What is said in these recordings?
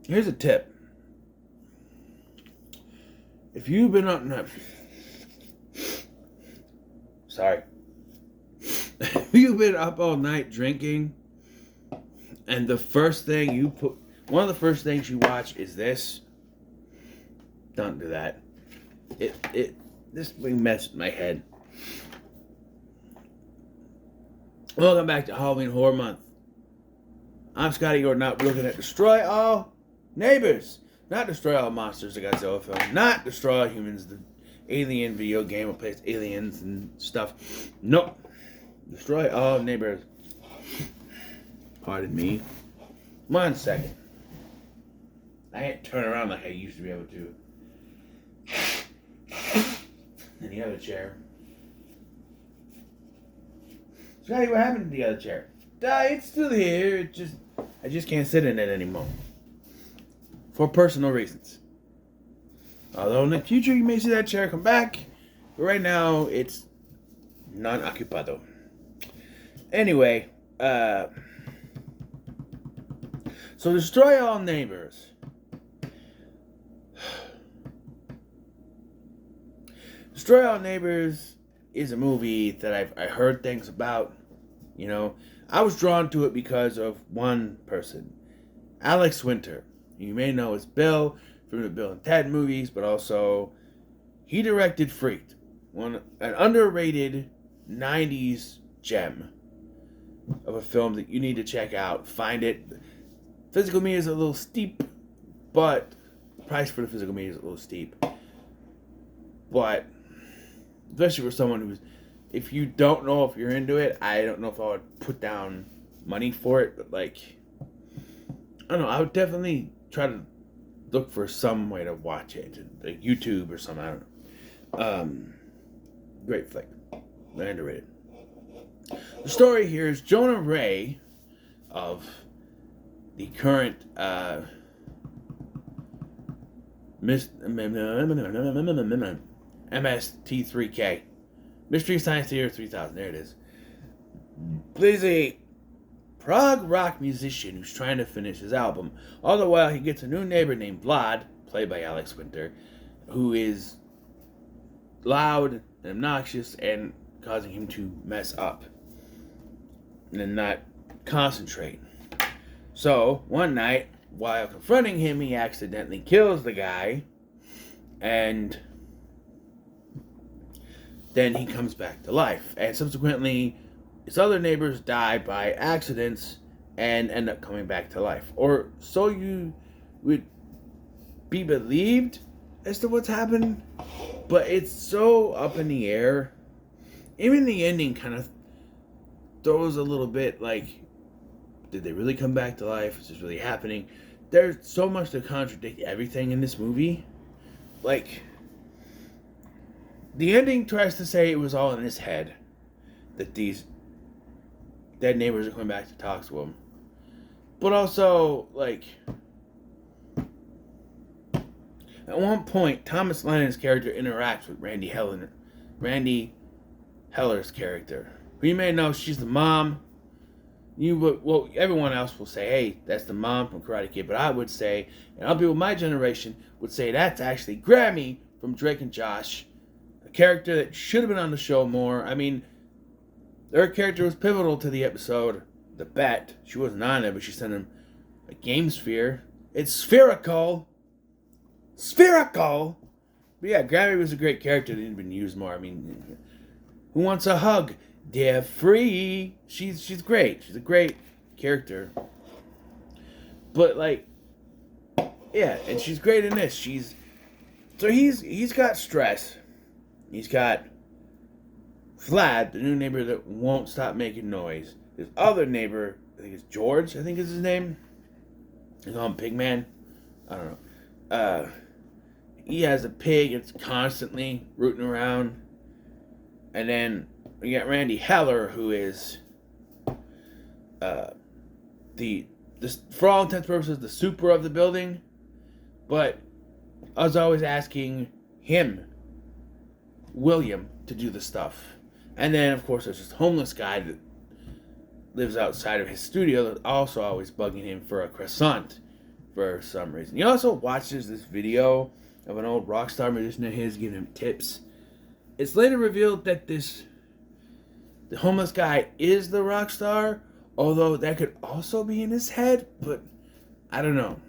Here's a tip. If you've been up... No, sorry. If you've been up all night drinking, and the first thing you put... One of the first things you watch is this. Don't do that. This thing messed with my head. Welcome back to Halloween Horror Month. I'm Scotty Gordon, not looking at Destroy All Neighbors. Not Destroy All Monsters, the Godzilla film. Not Destroy All Humans, the alien video game that plays aliens and stuff. Nope. Destroy All Neighbors. Pardon me. 1 second. I can't turn around like I used to be able to. In the other chair. Scotty, what happened to the other chair? It's still here. I just can't sit in it anymore. For personal reasons. Although in the future you may see that chair come back. But right now it's non-occupado. Anyway, so Destroy All Neighbors. Destroy All Neighbors is a movie that I heard things about. You know, I was drawn to it because of one person, Alex Winter. You may know as Bill from the Bill and Ted movies, but also he directed Freaked, an underrated 90s gem of a film that you need to check out. Find it. Physical media is a little steep, but the price for the physical media is a little steep. But especially for someone who's, if you don't know if you're into it, I don't know if I would put down money for it, but like, I don't know, I would definitely try to look for some way to watch it, like YouTube or something, I don't know. Great flick, underrated. The story here is Jonah Ray of the current MST3K, Mystery Science Theater 3000, there it is, plays a prog rock musician who's trying to finish his album. All the while, he gets a new neighbor named Vlad, played by Alex Winter, who is loud and obnoxious and causing him to mess up and not concentrate. So, one night, while confronting him, he accidentally kills the guy, and then he comes back to life. And subsequently, his other neighbors die by accidents and end up coming back to life. Or so you would be believed as to what's happened, but it's so up in the air. Even the ending kind of throws a little bit like, did they really come back to life? Is this really happening? There's so much to contradict everything in this movie. Like, the ending tries to say it was all in his head, that these dead neighbors are coming back to talk to him. But also, like, at one point, Thomas Lennon's character interacts with Randy Heller's character, who you may know, she's the mom. Everyone else will say, hey, that's the mom from Karate Kid, but I would say, and other people of my generation would say, that's actually Grammy from Drake and Josh, a character that should have been on the show more. I mean, their character was pivotal to the episode, The Bet. She wasn't on it, but she sent him a game sphere. It's spherical. Spherical! But yeah, Grammy was a great character that didn't been used more. I mean, who wants a hug? They're free. She's great. She's a great character. But like, yeah, and she's great in this. He's got stress. He's got Vlad, the new neighbor that won't stop making noise. His other neighbor, I think it's George, I think is his name. They call him Pigman. I don't know. He has a pig that's constantly rooting around. And then we got Randy Heller, who is for all intents and purposes, the super of the building. But I was always asking him, William, to do the stuff. And then, of course, there's this homeless guy that lives outside of his studio that's also always bugging him for a croissant. for some reason. He also watches this video of an old rock star musician of his giving him tips. It's later revealed that the homeless guy is the rock star, although that could also be in his head, but I don't know.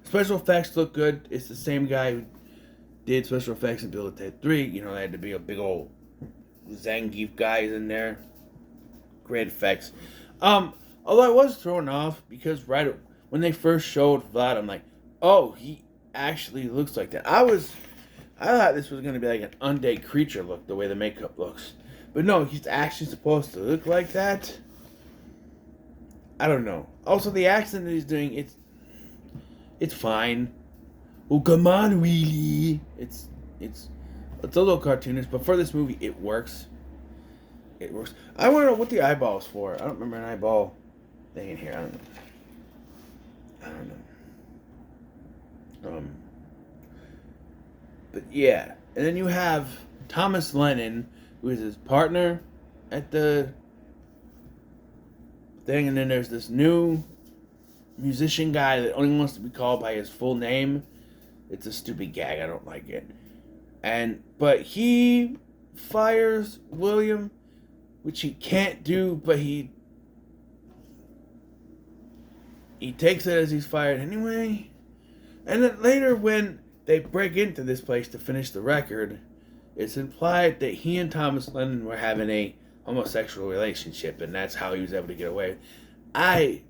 Special effects look good. It's the same guy who did special effects in Bill and Ted 3. You know, they had to be a big old Zangief guys in there. Great effects. Although I was thrown off because right when they first showed Vlad, I'm like, oh, he actually looks like that. I thought this was going to be like an undead creature look, the way the makeup looks. But no, he's actually supposed to look like that. I don't know. Also, the accent that he's doing, it's fine. Oh, come on, Wheelie. It's a little cartoonish, but for this movie, it works. It works. I want to know what the eyeball's for. I don't remember an eyeball thing in here. I don't know. But yeah, and then you have Thomas Lennon, who is his partner at the thing, and then there's this new musician guy that only wants to be called by his full name. It's a stupid gag. I don't like it. But he fires William, which he can't do, but he takes it as he's fired anyway. And then later when they break into this place to finish the record, it's implied that he and Thomas Lennon were having a homosexual relationship, and that's how he was able to get away. I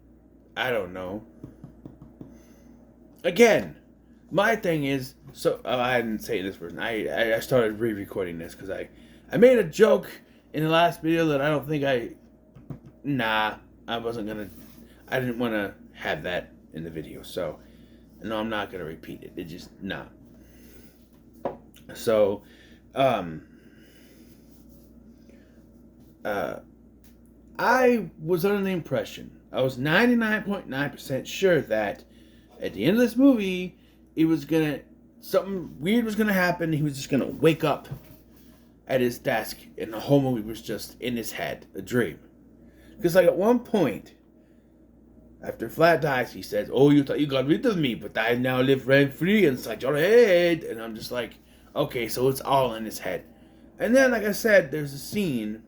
don't know. Again, my thing is, I didn't say this person. I started re-recording this because I made a joke in the last video that I don't think I didn't want to have that in the video. So, no, I'm not going to repeat it. It just, nah. So, I was under the impression, I was 99.9% sure that at the end of this movie, something weird was gonna happen. He was just gonna wake up at his desk, and the whole movie was just in his head, a dream. Because like at one point, after Flat dies, he says, "Oh, you thought you got rid of me, but I now live rent-free inside your head." And I'm just like, okay, so it's all in his head. And then, like I said, there's a scene.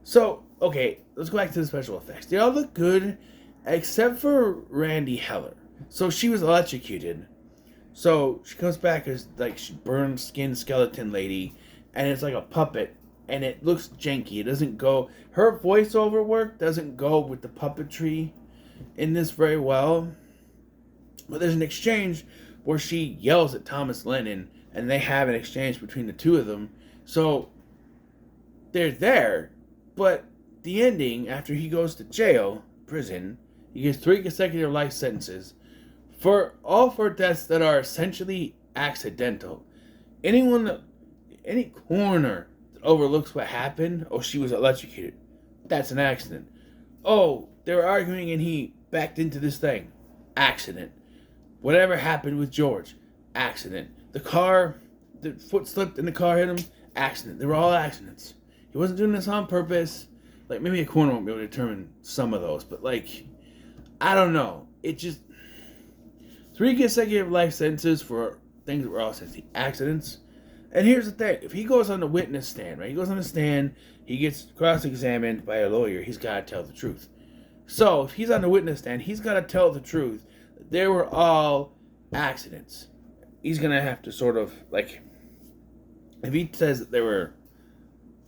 So, okay, let's go back to the special effects. They all look good, except for Randy Heller. So she was electrocuted. So she comes back as like she burned skin skeleton lady, and it's like a puppet, and it looks janky. It doesn't go. Her voiceover work doesn't go with the puppetry in this very well. But there's an exchange where she yells at Thomas Lennon, and they have an exchange between the two of them. So they're there, but the ending, after he goes to prison, he gets 3 consecutive life sentences for deaths that are essentially accidental. Any coroner that overlooks what happened, oh, she was electrocuted, that's an accident. Oh, they were arguing and he backed into this thing, accident. Whatever happened with George, accident. The foot slipped and the car hit him, accident. They were all accidents. He wasn't doing this on purpose. Like, maybe a coroner won't be able to determine some of those, but like, I don't know. It just 3 consecutive life sentences for things that were all essentially accidents. And here's the thing: if he goes on the witness stand, right? He goes on the stand, he gets cross-examined by a lawyer. He's got to tell the truth. So if he's on the witness stand, he's got to tell the truth. They were all accidents. He's gonna have to sort of like, if he says that there were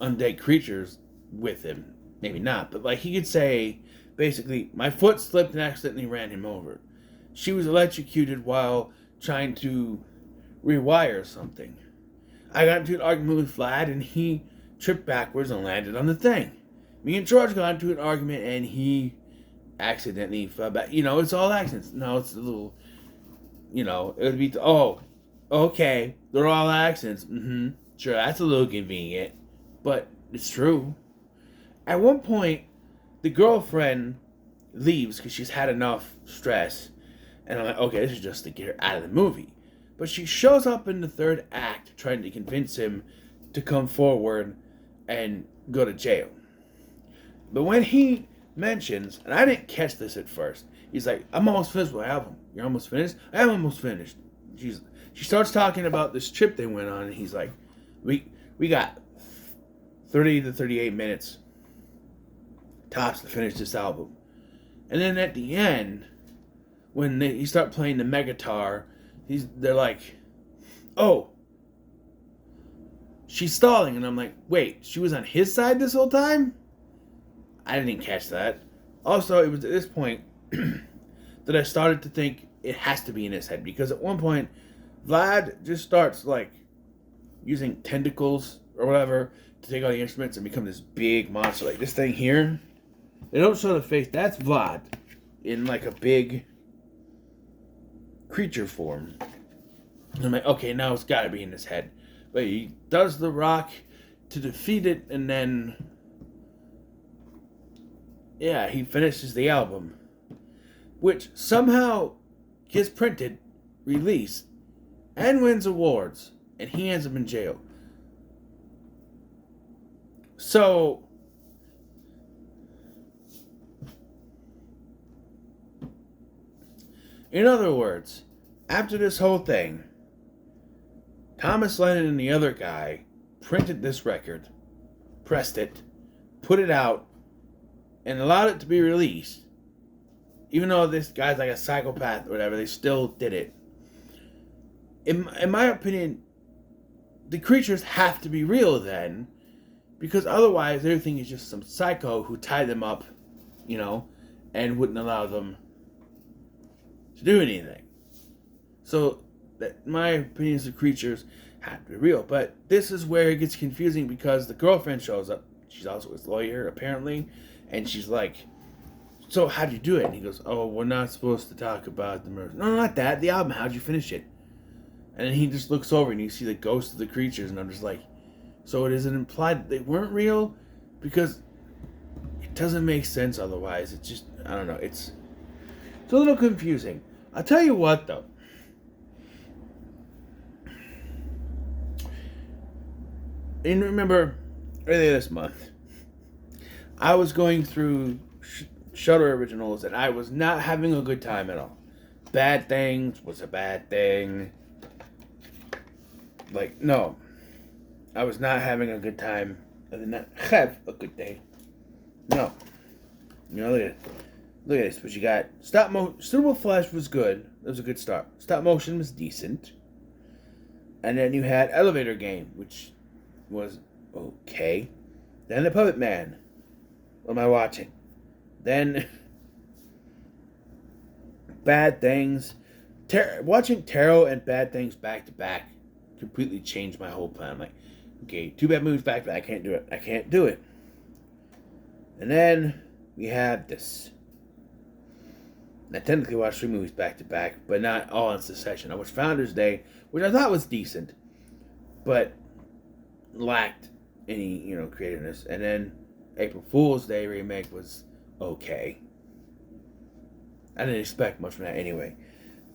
undead creatures with him, maybe not, but like he could say basically, my foot slipped and accidentally ran him over. She was electrocuted while trying to rewire something. I got into an argument with Vlad and he tripped backwards and landed on the thing. Me and George got into an argument and he accidentally fell back. You know, it's all accidents. No, it's a little, it would be, oh, okay, they're all accidents. Sure, that's a little convenient, but it's true. At one point, the girlfriend leaves because she's had enough stress. And I'm like, okay, this is just to get her out of the movie. But she shows up in the 3rd act trying to convince him to come forward and go to jail. But when he mentions, and I didn't catch this at first, he's like, I'm almost finished with my album. You're almost finished? I am almost finished. She starts talking about this trip they went on, and he's like, we got 30 to 38 minutes tops to finish this album. And then at the end, when you start playing the Megatar, they're like, oh, she's stalling. And I'm like, wait, she was on his side this whole time? I didn't catch that. Also, it was at this point that I started to think it has to be in his head. Because at one point, Vlad just starts, like, using tentacles or whatever to take all the instruments and become this big monster. Like, this thing here, they don't show the face. That's Vlad in, like, a big creature form. And I'm like, okay, now it's got to be in his head. But he does the rock to defeat it, and then, yeah, he finishes the album, which somehow gets printed, released, and wins awards, and he ends up in jail. So, in other words, after this whole thing, Thomas Lennon and the other guy printed this record, pressed it, put it out, and allowed it to be released. Even though this guy's like a psychopath or whatever, they still did it. In my opinion, the creatures have to be real then, because otherwise everything is just some psycho who tied them up, and wouldn't allow them to do anything. So, my opinion is the creatures have to be real. But this is where it gets confusing because the girlfriend shows up. She's also his lawyer, apparently. And she's like, so how'd you do it? And he goes, oh, we're not supposed to talk about the murder. No, not that. The album. How'd you finish it? And then he just looks over and you see the ghosts of the creatures. And I'm just like, so it isn't implied that they weren't real? Because it doesn't make sense otherwise. It's just, I don't know. It's a little confusing. I'll tell you what, though. And remember, earlier this month, I was going through Shudder Originals, and I was not having a good time at all. Bad Things was a bad thing. Like, no. I was not having a good time. I did not have a good day. No. Look at this. What you got? Suitable Flesh was good. It was a good start. Stop motion was decent. And then you had Elevator Game, which was okay. Then The Puppet Man. What am I watching? Then Bad Things. Watching Tarot and Bad Things back to back completely changed my whole plan. I'm like, okay, 2 bad movies back to back. I can't do it. And then we have this. I technically watched 3 movies back to back, but not all in succession. I watched Founders Day, which I thought was decent, but lacked any, creativeness. And then April Fool's Day remake was okay. I didn't expect much from that anyway.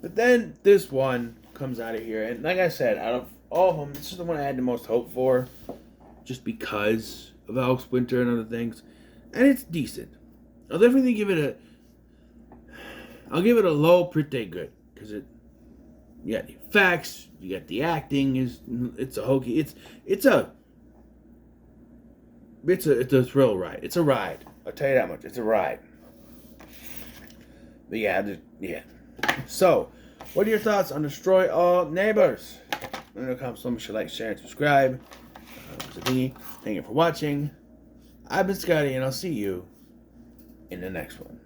But then this one comes out of here, and like I said, out of all of them, this is the one I had the most hope for, just because of Alex Winter and other things. And it's decent. I'll definitely give it a low, pretty good, because you got the effects, you got the acting, it's a hokey, it's a thrill ride. It's a ride. I'll tell you that much. It's a ride. But yeah. So, what are your thoughts on Destroy All Neighbors? Let me know in the comments. Make sure to like, share, and subscribe. Thank you for watching. I've been Scotty, and I'll see you in the next one.